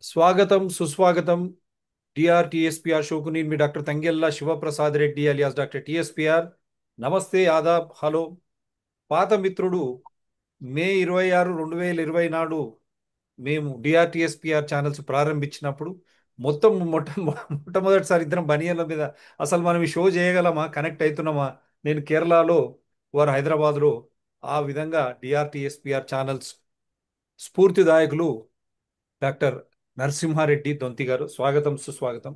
స్వాగతం సుస్వాగతం టిఎస్పిఆర్ షోకు నేను మీ doctor Tangella Sivaprasad Reddy alias doctor TSPR. నమస్తే, ఆదాబ్, హలో. పాత మిత్రుడు మే 26, 2020 నాడు మేము డిఆర్టిఎస్పిఆర్ ఛానల్స్ ప్రారంభించినప్పుడు మొట్టమొదటిసారి ఇద్దరం బనియన్ల మీద అసలు మనం ఈ షో చేయగలమా, కనెక్ట్ అవుతున్నామా? నేను కేరళలో, వారు హైదరాబాద్లో. ఆ విధంగా డిఆర్టిఎస్పిఆర్ ఛానల్స్ స్ఫూర్తిదాయకులు డాక్టర్ నరసింహారెడ్డి దొంతి గారు, స్వాగతం సుస్వాగతం.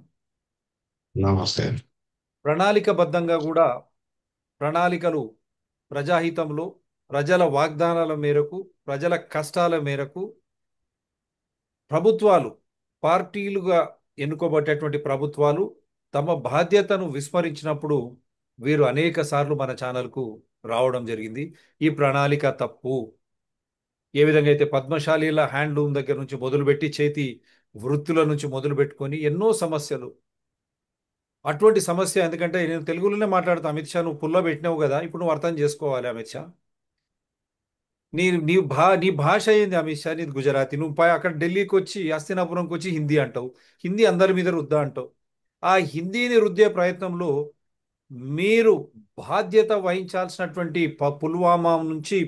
నమస్తే. ప్రణాళికబద్ధంగా కూడా ప్రణాళికలు ప్రజాహితంలో, ప్రజల వాగ్దానాల మేరకు, ప్రజల కష్టాల మేరకు ప్రభుత్వాలు, పార్టీలుగా ఎన్నుకోబట్టేటువంటి ప్రభుత్వాలు తమ బాధ్యతను విస్మరించినప్పుడు వీరు అనేక సార్లు మన ఛానల్కు రావడం జరిగింది. ఈ ప్రణాళిక తప్పు. ఏ విధంగా అయితే పద్మశాలీల హ్యాండ్లూమ్ దగ్గర నుంచి మొదలుపెట్టి చేతి వృత్తుల నుంచి మొదలు పెట్టుకొని ఎన్నో సమస్యలు. అటువంటి సమస్య ఎందుకంటే నేను తెలుగులోనే మాట్లాడుతా. అమిత్ షా, నువ్వు పుల్ల పెట్టినావు కదా, ఇప్పుడు నువ్వు అర్థం చేసుకోవాలి అమిత్ షా. నీ భాష ఏంది అమిత్ షా? నీది గుజరాతీ. నువ్వు అక్కడ ఢిల్లీకి వచ్చి, హస్తినాపురంకి వచ్చి హిందీ అంటావు. హిందీ అందరి మీద రుద్దా అంటావు. ఆ హిందీని రుద్దే ప్రయత్నంలో మీరు బాధ్యత వహించాల్సినటువంటి పుల్వామా నుంచి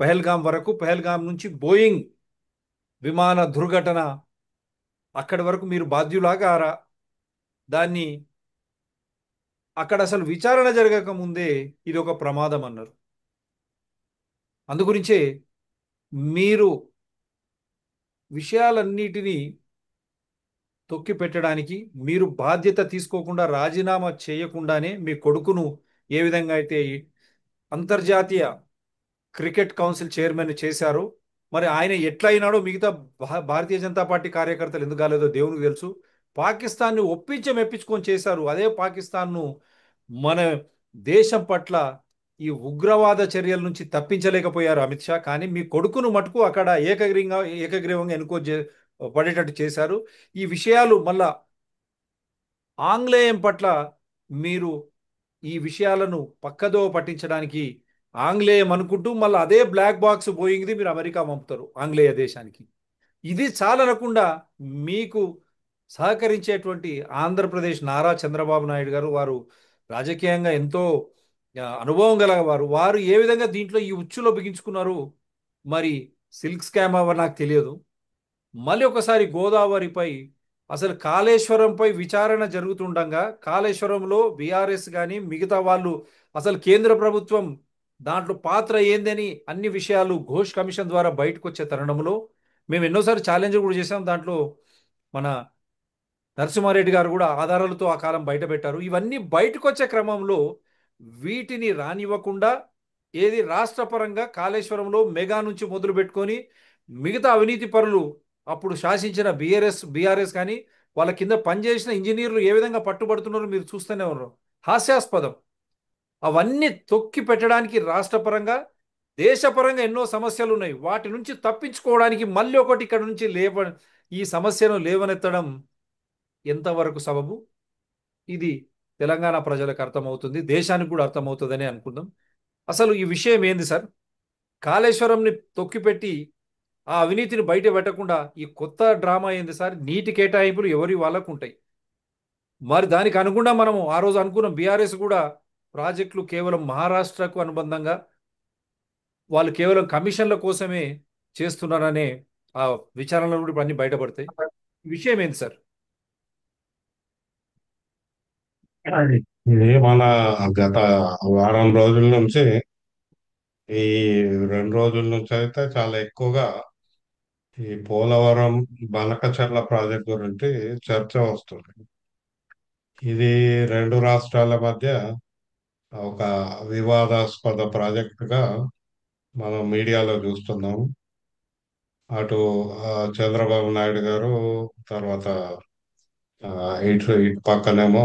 పహల్గాం వరకు, పహల్గాం నుంచి బోయింగ్ విమాన దుర్ఘటన అక్కడి వరకు మీరు బాధ్యులాగారా? దాన్ని అక్కడ అసలు విచారణ జరగక ముందే ఇది ఒక ప్రమాదం అన్నారు. అందుగురించే మీరు విషయాలన్నిటినీ తొక్కి పెట్టడానికి, మీరు బాధ్యత తీసుకోకుండా, రాజీనామా చేయకుండానే మీ కొడుకును ఏ విధంగా అయితే అంతర్జాతీయ క్రికెట్ కౌన్సిల్ చైర్మన్ చేశారో, మరి ఆయన ఎట్లా అయినాడో మిగతా భారతీయ జనతా పార్టీ కార్యకర్తలు ఎందుకు కాలేదో దేవునికి తెలుసు. పాకిస్తాన్ని ఒప్పించి మెప్పించుకొని చేశారు. అదే పాకిస్తాన్ను మన దేశం పట్ల ఈ ఉగ్రవాద చర్యల నుంచి తప్పించలేకపోయారు అమిత్ షా. కానీ మీ కొడుకును మటుకు అక్కడ ఏకగ్రీవంగా పడేటట్టు చేశారు. ఈ విషయాలు మళ్ళా ఆంగ్లేయం పట్ల మీరు ఈ విషయాలను పక్కదో పట్టించడానికి ఆంగ్లేయం అనుకుంటూ మళ్ళీ అదే బ్లాక్ బాక్స్ బోయింగ్ది మీరు అమెరికా పంపుతారు ఆంగ్లేయ దేశానికి. ఇది చాలనకుండా మీకు సహకరించేటువంటి ఆంధ్రప్రదేశ్ నారా చంద్రబాబు నాయుడు గారు, వారు రాజకీయంగా ఎంతో అనుభవం గల వారు, వారు ఏ విధంగా దీంట్లో ఈ ఉచ్చులో బిగించుకున్నారు. మరి సిల్క్ స్కామ్ అవ్వ నాకు తెలియదు. మళ్ళీ ఒకసారి గోదావరిపై, అసలు కాళేశ్వరంపై విచారణ జరుగుతుండగా కాళేశ్వరంలో బీఆర్ఎస్ కానీ మిగతా వాళ్ళు, అసలు కేంద్ర ప్రభుత్వం దాంట్లో పాత్ర ఏందని అన్ని విషయాలు ఘోష్ కమిషన్ ద్వారా బయటకు వచ్చే తరుణంలో మేము ఎన్నోసార్లు ఛాలెంజ్ కూడా చేసాం. దాంట్లో మన నరసింహారెడ్డి గారు కూడా ఆధారాలతో ఆ కాలం బయట పెట్టారు. ఇవన్నీ బయటకు వచ్చే క్రమంలో వీటిని రానివ్వకుండా ఏది రాష్ట్ర పరంగా కాళేశ్వరంలో మెగా నుంచి మొదలు పెట్టుకొని మిగతా అవినీతి పరులు, అప్పుడు శాసించిన బీఆర్ఎస్ కానీ వాళ్ళ కింద పనిచేసిన ఇంజనీర్లు ఏ విధంగా పట్టుబడుతున్నారో మీరు చూస్తూనే ఉన్నారు. హాస్యాస్పదం. అవన్నీ తొక్కి పెట్టడానికి రాష్ట్రపరంగా, దేశపరంగా ఎన్నో సమస్యలు ఉన్నాయి. వాటి నుంచి తప్పించుకోవడానికి మళ్ళీ ఒకటి ఇక్కడ నుంచి ఈ సమస్యను లేవనెత్తడం ఎంతవరకు సబబు? ఇది తెలంగాణ ప్రజలకు అర్థమవుతుంది, దేశానికి కూడా అర్థమవుతుందని అనుకుందాం. అసలు ఈ విషయం ఏంది సార్? కాళేశ్వరంని తొక్కిపెట్టి ఆ అవినీతిని బయట పెట్టకుండా ఈ కొత్త డ్రామా ఏంది సార్? నీటి కేటాయింపులు ఎవరి వాళ్ళకు ఉంటాయి. మరి దానికి అనుగుణంగా మనము ఆ రోజు అనుకున్నాం, బీఆర్ఎస్ కూడా ప్రాజెక్టులు కేవలం మహారాష్ట్రకు అనుబంధంగా వాళ్ళు కేవలం కమిషన్ల కోసమే చేస్తున్నారనే ఆ విచారణలు కూడా ఇప్పుడు అన్ని బయటపడతాయి. ఈ విషయం ఏంది సార్? ఇది మన గత వారం రోజుల నుంచి, ఈ 2 రోజుల నుంచి అయితే చాలా ఎక్కువగా ఈ పోలవరం బనకచర్ల ప్రాజెక్ట్ గురించి చర్చ వస్తుంది. ఇది రెండు రాష్ట్రాల మధ్య ఒక వివాదాస్పద ప్రాజెక్టుగా మనం మీడియాలో చూస్తున్నాం. అటు చంద్రబాబు నాయుడు గారు, తర్వాత ఆ, ఇటు పక్కనేమో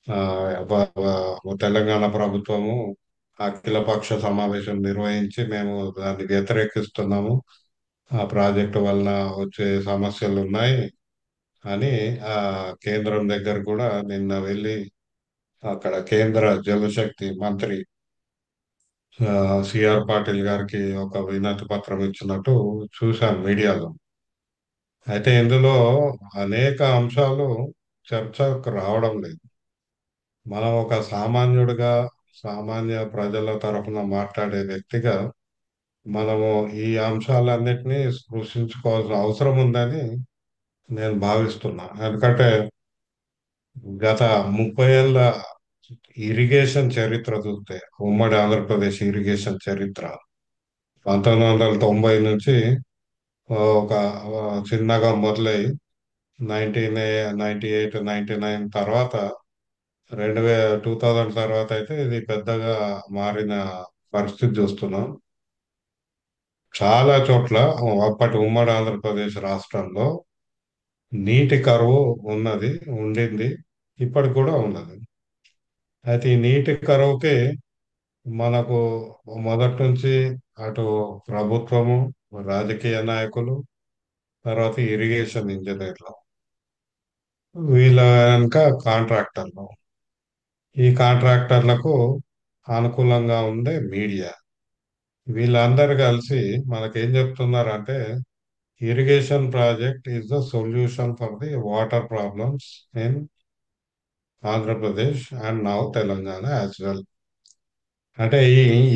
ఆ, తెలంగాణ ప్రభుత్వము అఖిలపక్ష సమావేశం నిర్వహించి మేము దాన్ని వ్యతిరేకిస్తున్నాము, ఆ ప్రాజెక్టు వలన వచ్చే సమస్యలు ఉన్నాయి అని ఆ కేంద్రం దగ్గర కూడా నిన్న వెళ్ళి అక్కడ కేంద్ర జలశక్తి మంత్రి సిఆర్ పాటిల్ గారికి ఒక వినతి పత్రం ఇచ్చినట్టు చూశాను మీడియాలో. అయితే ఇందులో అనేక అంశాలు చర్చకు రావడం లేదు. మనం ఒక సామాన్యుడిగా, సామాన్య ప్రజల తరఫున మాట్లాడే వ్యక్తిగా మనము ఈ అంశాలన్నిటినీ స్పృశించుకోవాల్సిన అవసరం ఉందని నేను భావిస్తున్నా. ఎందుకంటే గత 30 ఏళ్ళ ఇరిగేషన్ చరిత్ర చూస్తే, ఉమ్మడి ఆంధ్రప్రదేశ్ ఇరిగేషన్ చరిత్ర 1990 నుంచి ఒక చిన్నగా మొదలై 1998 99 తర్వాత 2000 తర్వాత అయితే ఇది పెద్దగా మారిన పరిస్థితి చూస్తున్నాం. చాలా చోట్ల అప్పటి ఉమ్మడి ఆంధ్రప్రదేశ్ రాష్ట్రంలో నీటి కరువు ఉన్నది, ఉండింది, ఇప్పటికి కూడా ఉన్నది. అయితే ఈ నీటి కరువుకి మనకు మొదటి నుంచి అటు ప్రభుత్వము, రాజకీయ నాయకులు, తర్వాత ఇరిగేషన్ ఇంజనీర్లు, వీళ్ళ వెనుక కాంట్రాక్టర్లు, ఈ కాంట్రాక్టర్లకు అనుకూలంగా ఉండే మీడియా, వీళ్ళందరూ కలిసి మనకేం చెప్తున్నారంటే irrigation project is the solution for the water problems in Andhra Pradesh and now Telangana as well. అంటే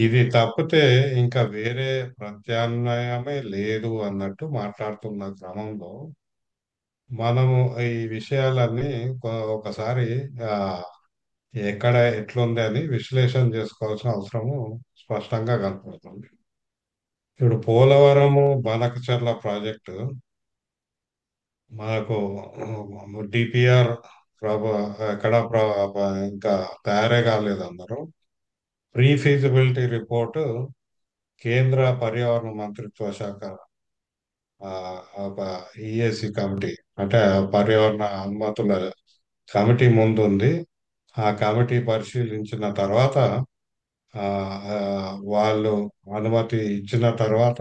ఇది తప్పితే ఇంకా వేరే ప్రత్యామ్నాయమే లేదు అన్నట్టు మాట్లాడుతున్న క్రమంలో మనము ఈ విషయాలన్నీ ఒకసారి ఆ, ఎక్కడ ఎట్లుంది అని విశ్లేషణ చేసుకోవాల్సిన అవసరము స్పష్టంగా కనపడుతుంది. ఇప్పుడు పోలవరము బనకచర్ల ప్రాజెక్టు మనకు డిపిఆర్ ప్రభ ఎక్కడ ఇంకా తయారే కాలేదు అందరూ. ప్రీ ఫీజిబిలిటీ రిపోర్టు కేంద్ర పర్యావరణ మంత్రిత్వ శాఖ ఒక ఈఏసి కమిటీ, అంటే పర్యావరణ అనుమతుల కమిటీ ముందు ఉంది. ఆ కమిటీ పరిశీలించిన తర్వాత ఆ, ఆ, వాళ్ళు అనుమతి ఇచ్చిన తర్వాత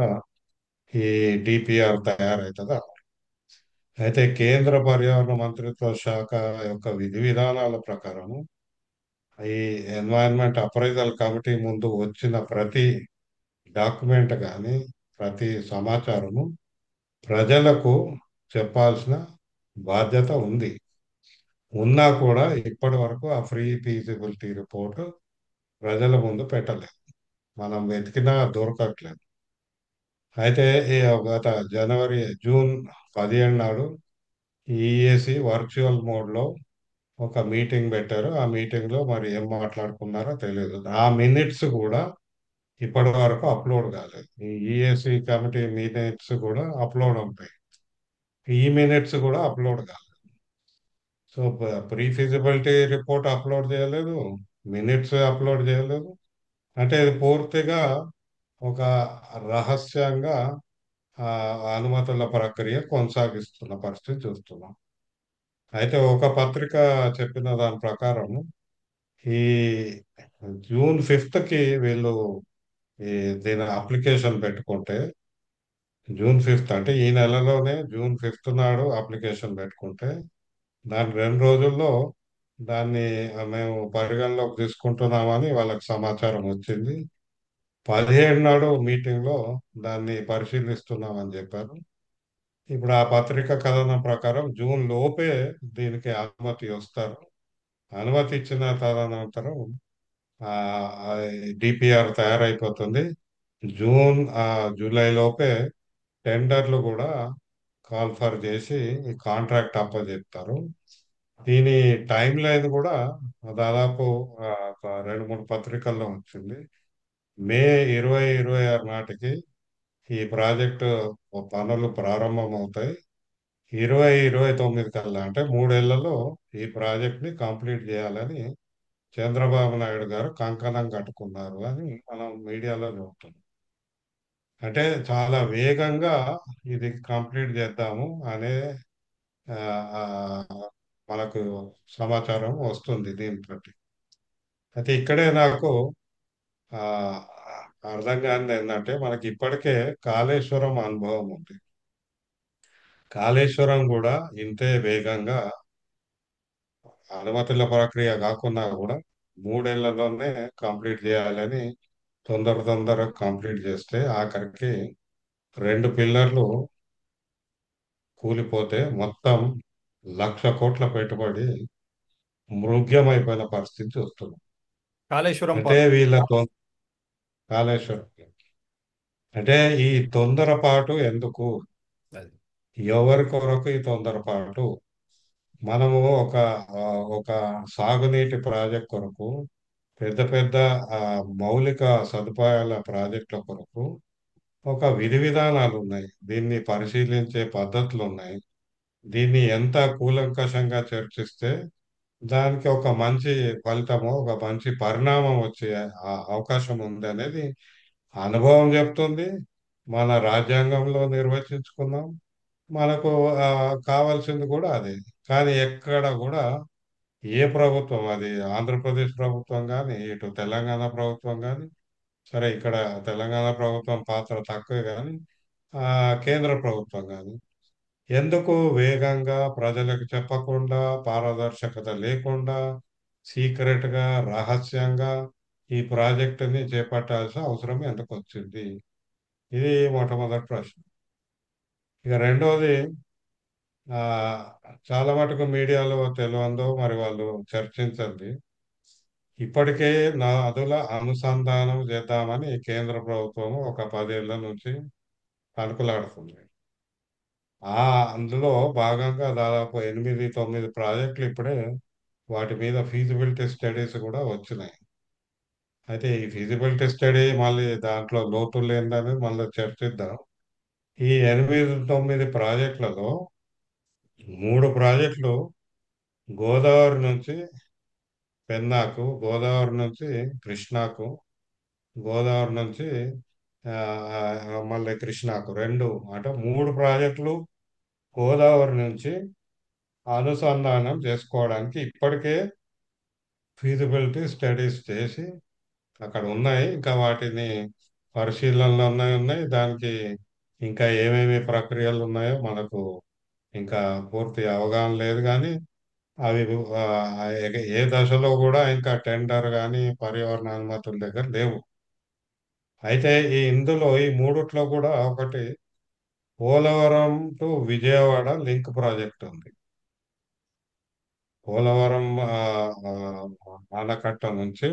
ఈ డిపిఆర్ తయారవుతుందా. అయితే కేంద్ర పర్యావరణ మంత్రిత్వ శాఖ యొక్క విధి విధానాల ప్రకారము ఈ ఎన్వైరన్మెంట్ అప్రైజల్ కమిటీ ముందు వచ్చిన ప్రతి డాక్యుమెంట్ కానీ, ప్రతి సమాచారము ప్రజలకు చెప్పాల్సిన బాధ్యత ఉంది. ఉన్నా కూడా ఇప్పటి వరకు ఆ ఫ్రీ ఫీజిబిలిటీ రిపోర్ట్ ప్రజల ముందు పెట్టలేదు. మనం వెతికినా దొరకట్లేదు. అయితే ఈ గత జూన్ 15 నాడు ఈఏసి వర్చువల్ మోడ్లో ఒక మీటింగ్ పెట్టారు. ఆ మీటింగ్లో మరి ఏం మాట్లాడుకున్నారో తెలియదు. ఆ మినిట్స్ కూడా ఇప్పటి వరకు అప్లోడ్ కాలేదు. ఈ ఈఏసి కమిటీ మినిట్స్ కూడా అప్లోడ్ అవుతాయి. ఈ మినిట్స్ కూడా అప్లోడ్ కాలేదు. So pre feasibility report upload చేయలేదు, మినిట్స్ అప్లోడ్ చేయలేదు. అంటే ఇది పూర్తిగా ఒక రహస్యంగా ఆ, అనుమతుల ప్రక్రియ కొనసాగిస్తున్న పరిస్థితి చూస్తున్నాం. అయితే ఒక పత్రిక చెప్పిన దాని ప్రకారం ఈ జూన్ 5కి వీళ్ళు ఈ దీని అప్లికేషన్ పెట్టుకుంటే, జూన్ 5 అంటే ఈ నెలలోనే జూన్ 5 నాడు అప్లికేషన్ పెట్టుకుంటే దాని 2 రోజుల్లో దాన్ని మేము పరిగణలోకి తీసుకుంటున్నామని వాళ్ళకి సమాచారం వచ్చింది. 17 నాడు మీటింగ్లో దాన్ని పరిశీలిస్తున్నామని చెప్పారు. ఇప్పుడు ఆ పత్రిక కథనం ప్రకారం జూన్ లోపే దీనికి అనుమతి వస్తారు. అనుమతి ఇచ్చిన తదనంతరం డిపిఆర్ తయారైపోతుంది. జూన్ జూలై లోపే టెండర్లు కూడా కాల్ఫర్ చేసి ఈ కాంట్రాక్ట్ అప్పచెప్తారు. దీని టైం లైన్ కూడా దాదాపు ఒక 2 3 పత్రికల్లో వచ్చింది. మే 2026 నాటికి ఈ ప్రాజెక్టు పనులు ప్రారంభమవుతాయి. 2029 కల్లా, అంటే 3 ఏళ్లలో ఈ ప్రాజెక్ట్ని కంప్లీట్ చేయాలని చంద్రబాబు నాయుడు గారు కంకణం కట్టుకున్నారు అని మనం మీడియాలో చూస్తున్నాం. అంటే చాలా వేగంగా ఇది కంప్లీట్ చేద్దాము అనే ఆ, ఆ, మనకు సమాచారం వస్తుంది దీని బట్టి. అయితే ఇక్కడే నాకు ఆ, అర్థం కానిది ఏంటంటే మనకి ఇప్పటికే కాళేశ్వరం అనుభవం ఉంది. కాళేశ్వరం కూడా ఇంతే వేగంగా అనుమతుల ప్రక్రియ కాకున్నా కూడా 3 ఏళ్లలోనే కంప్లీట్ చేయాలని తొందరగా కంప్లీట్ చేస్తే ఆఖరికి 2 పిల్లర్లు కూలిపోతే మొత్తం 1,00,000 కోట్ల పెట్టుబడి మృగ్యమైపోయిన పరిస్థితి చూస్తున్నాం. కాళేశ్వరం అంటే వీళ్ళతో కాళేశ్వరం, అంటే ఈ తొందరపాటు ఎందుకు? అది. ఎవరి కొరకు ఈ తొందరపాటు? మనము ఆ, ఒక సాగునీటి ప్రాజెక్ట్ కొరకు, పెద్ద పెద్ద ఆ, మౌలిక సదుపాయాల ప్రాజెక్టుల కొరకు ఒక విధి విధానాలు ఉన్నాయి. దీన్ని పరిశీలించే పద్ధతులు ఉన్నాయి. దీన్ని ఎంత కూలంకషంగా చర్చిస్తే దానికి ఒక మంచి ఫలితము, ఒక మంచి పరిణామం వచ్చే అవకాశం ఉంది అనేది అనుభవం చెప్తుంది. మన రాజ్యాంగంలో నిర్వచించుకున్నాం. మనకు ఆ, కావాల్సింది కూడా అదే. కానీ ఎక్కడ కూడా ఏ ప్రభుత్వం, అది ఆంధ్రప్రదేశ్ ప్రభుత్వం కానీ, ఇటు తెలంగాణ ప్రభుత్వం కానీ, సరే ఇక్కడ తెలంగాణ ప్రభుత్వం పాత్ర తక్కువే కానీ, ఆ, కేంద్ర ప్రభుత్వం కానీ ఎందుకు వేగంగా ప్రజలకు చెప్పకుండా, పారదర్శకత లేకుండా, సీక్రెట్గా, రహస్యంగా ఈ ప్రాజెక్టుని చేపట్టాల్సిన అవసరం ఎందుకు వచ్చింది? ఇది మొట్టమొదటి ప్రశ్న. ఇక రెండోది, ఆ, చాలా మటుకు మీడియాలో తెలియందో మరి వాళ్ళు చర్చించండి. ఇప్పటికే నదుల అనుసంధానం చేద్దామని కేంద్ర ప్రభుత్వం ఒక 10 ఏళ్ల నుంచి కనుకలాడుతుంది. అందులో భాగంగా దాదాపు 8, 9 ప్రాజెక్టులు ఇప్పుడే వాటి మీద ఫీజిబిలిటీ స్టడీస్ కూడా వచ్చినాయి. అయితే ఈ ఫీజిబిలిటీ స్టడీ మళ్ళీ దాంట్లో లోతులు ఏందనేది మళ్ళీ చర్చిద్దాం. ఈ 8, 9 ప్రాజెక్టులలో 3 ప్రాజెక్టులు గోదావరి నుంచి పెన్నాకు, గోదావరి నుంచి కృష్ణాకు, గోదావరి నుంచి ఆ, మళ్ళీ కృష్ణాకు రెండు, అంటే 3 ప్రాజెక్టులు గోదావరి నుంచి అనుసంధానం చేసుకోవడానికి ఇప్పటికే ఫీజిబిలిటీ స్టడీస్ చేసి అక్కడ ఉన్నాయి. ఇంకా వాటిని పరిశీలనలో ఉన్నాయి. దానికి ఇంకా ఏమేమి ప్రక్రియలు ఉన్నాయో మనకు ఇంకా పూర్తి అవగాహన లేదు. కానీ అవి ఆ, ఏ దశలో కూడా ఇంకా టెండర్ కానీ పర్యావరణ అనుమతుల దగ్గర లేవు. అయితే ఇందులో ఈ మూడిట్లో కూడా ఒకటి Polavaram to Vijayawada link project ఉంది. పోలవరం ఆ, ఆనకట్ట నుంచి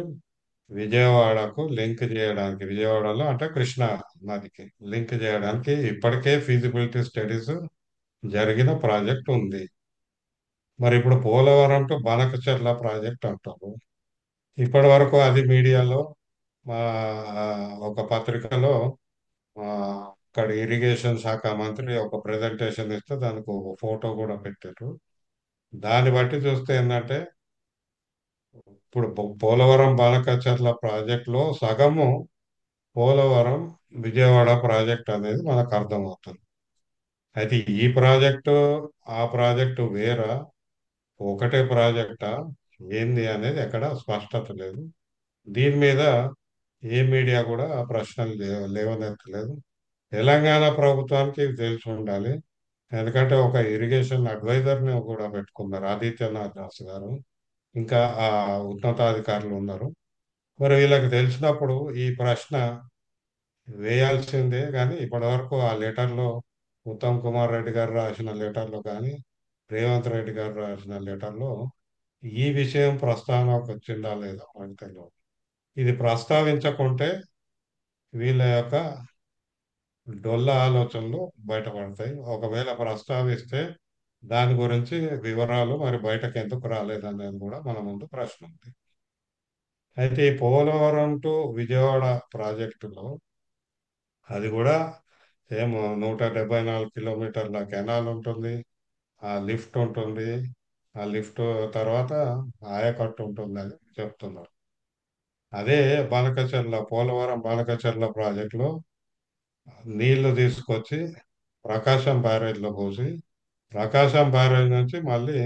విజయవాడకు లింక్ చేయడానికి, విజయవాడలో అంటే కృష్ణా నదికి లింక్ చేయడానికి ఇప్పటికే ఫీజిబిలిటీ స్టడీస్ జరిగిన ప్రాజెక్ట్ ఉంది. మరి ఇప్పుడు పోలవరం టు బనకచెర్ల ప్రాజెక్ట్ అంటారు. ఇప్పటి వరకు అది మీడియాలో మా ఆ, ఒక పత్రికలో ఆ, అక్కడ ఇరిగేషన్ శాఖ మంత్రి ఒక ప్రెజెంటేషన్ ఇస్తే దానికి ఒక ఫోటో కూడా పెట్టారు. దాన్ని బట్టి చూస్తే ఏంటంటే ఇప్పుడు పోలవరం బాలకచర్ల ప్రాజెక్టులో సగము పోలవరం విజయవాడ ప్రాజెక్ట్ అనేది మనకు అర్థమవుతుంది. అయితే ఈ ప్రాజెక్టు ఆ ప్రాజెక్టు వేరా, ఒకటే ప్రాజెక్టా, ఏంది అనేది ఎక్కడ స్పష్టత లేదు. దీని మీద ఏ మీడియా కూడా ఆ ప్రశ్నలు లేవనెత్తలేదు. తెలంగాణ ప్రభుత్వానికి ఇది తెలిసి ఉండాలి. ఎందుకంటే ఒక ఇరిగేషన్ అడ్వైజర్ని కూడా పెట్టుకున్నారు, ఆదిత్యనాథ్ దాస్ గారు. ఇంకా ఆ ఉన్నతాధికారులు ఉన్నారు. మరి వీళ్ళకి తెలిసినప్పుడు ఈ ప్రశ్న వేయాల్సిందే. కానీ ఇప్పటివరకు ఆ లెటర్లో, ఉత్తమ్ కుమార్ రెడ్డి గారు రాసిన లెటర్లో కానీ, రేవంత్ రెడ్డి గారు రాసిన లెటర్లో ఈ విషయం ప్రస్తావనకు వచ్చిందా లేదా మనకు తెలియదు. ఇది ప్రస్తావించకుంటే వీళ్ళ యొక్క డొల్ల ఆలోచనలు బయటపడతాయి. ఒకవేళ ప్రస్తావిస్తే దాని గురించి వివరాలు మరి బయటకు ఎందుకు రాలేదనేది కూడా మన ముందు ప్రశ్న ఉంది. అయితే ఈ పోలవరం టు విజయవాడ ప్రాజెక్టులో అది కూడా సేమ్ 174 కిలోమీటర్ల కెనాల్ ఉంటుంది. ఆ లిఫ్ట్ ఉంటుంది. ఆ లిఫ్ట్ తర్వాత ఆయకట్టు ఉంటుంది అని చెప్తున్నారు. అదే పోలవరం బాలకచర్ల ప్రాజెక్టులో నీళ్లు తీసుకొచ్చి ప్రకాశం బ్యారేజ్లో పోసి, ప్రకాశం బ్యారేజ్ నుంచి మళ్ళీ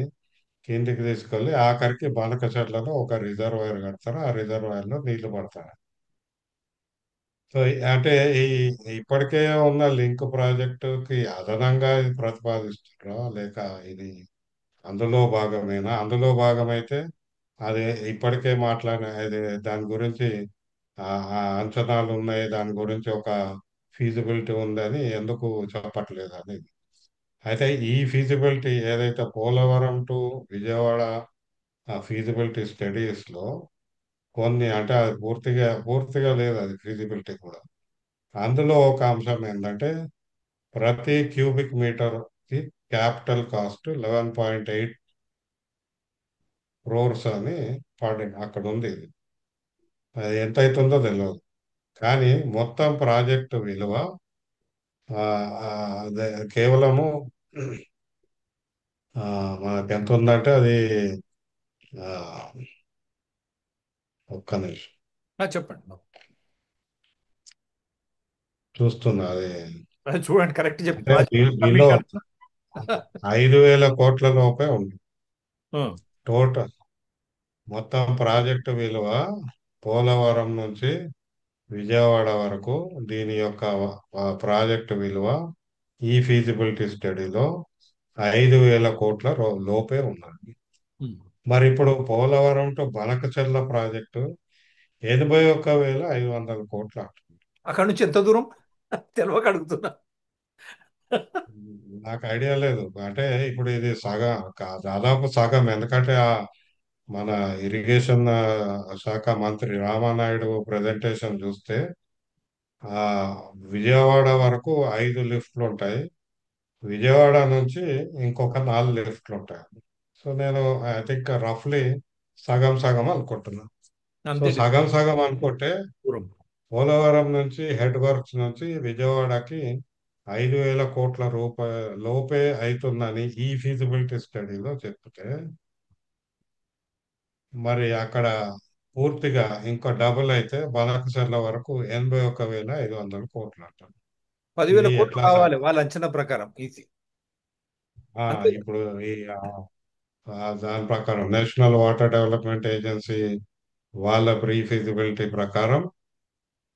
కిందికి తీసుకెళ్ళి ఆఖరికి బాలకచర్లలో ఒక రిజర్వాయర్ కడతారు. ఆ రిజర్వాయర్లో నీళ్లు పడతారు. సో అంటే ఈ ఇప్పటికే ఉన్న లింక్ ప్రాజెక్టుకి అదనంగా ఇది ప్రతిపాదిస్తున్నారా, లేక ఇది అందులో భాగమేనా? అందులో భాగమైతే అది ఇప్పటికే మాట్లాడిన ఇది, దాని గురించి ఆ అంచనాలు ఉన్నాయి, దాని గురించి ఒక ఫీజిబిలిటీ ఉందని ఎందుకు చెప్పట్లేదు అనేది. అయితే ఈ ఫీజిబిలిటీ ఏదైతే పోలవరం టు విజయవాడ ఆ ఫీజిబిలిటీ స్టడీస్లో కొన్ని అంటే అది పూర్తిగా లేదు అది ఫీజిబిలిటీ కూడా. అందులో ఒక అంశం ఏంటంటే ప్రతి క్యూబిక్ మీటర్కి క్యాపిటల్ కాస్ట్ 11.8 క్రోర్స్ అని అక్కడ ఉంది ఇది. అది ఎంత అవుతుందో తెలియదు. కానీ మొత్తం ప్రాజెక్టు విలువ ఆ, ఆ, అదే కేవలము ఆ, మనకి ఎంత ఉందంటే అది ఆ, ఒక్క నిమిషం చెప్పండి. చూస్తున్నా అది. చూడండి, కరెక్ట్ చెప్పి అంటే ప్రాజెక్ట్ బిలో కమిషన్. 5,000 కోట్ల లోపే ఉంది టోటల్. మొత్తం ప్రాజెక్టు విలువ పోలవరం నుంచి విజయవాడ వరకు దీని యొక్క ప్రాజెక్టు విలువ ఈ ఫీజిబిలిటీ స్టడీలో 5,000 కోట్ల లోపే ఉన్నది. మరి ఇప్పుడు పోలవరం టు బనకచెర్ల ప్రాజెక్టు 81,500 కోట్ల అంటుంది. అక్కడ నుంచి ఎంత దూరం తెలియక అడుగుతున్నా. నాకు ఐడియా లేదు. అంటే ఇప్పుడు ఇది సగం దాదాపు సగం. ఎందుకంటే మన ఇరిగేషన్ శాఖ మంత్రి రామానాయుడు ప్రజెంటేషన్ చూస్తే ఆ విజయవాడ వరకు 5 లిఫ్ట్లు ఉంటాయి. విజయవాడ నుంచి ఇంకొక 4 లిఫ్ట్లు ఉంటాయి. సో నేను ఐ థింక్ రఫ్లీ సగం సగం అనుకుంటున్నాను. సో అంతే సగం సగం అనుకుంటే దూరం. పోలవరం నుంచి హెడ్ వర్క్స్ నుంచి విజయవాడకి 5,000 కోట్ల లోపే అవుతుందని ఈ ఫీజిబిలిటీ స్టడీలో చెప్తే మరి అక్కడ పూర్తిగా ఇంకో డబుల్ అయితే బనకచర్ల వరకు 81,500 కోట్లు అంటారు. 10,000 ఇది కోట్లు ఎట్లా కావాలి సాధ్యం? వాళ్ళ అంచనా ప్రకారం. ఈజీ. ఆ, అంతే. ఇప్పుడు ఈ దాని ప్రకారం నేషనల్ వాటర్ డెవలప్మెంట్ ఏజెన్సీ వాళ్ళ ప్రీ ఫీజిబిలిటీ ప్రకారం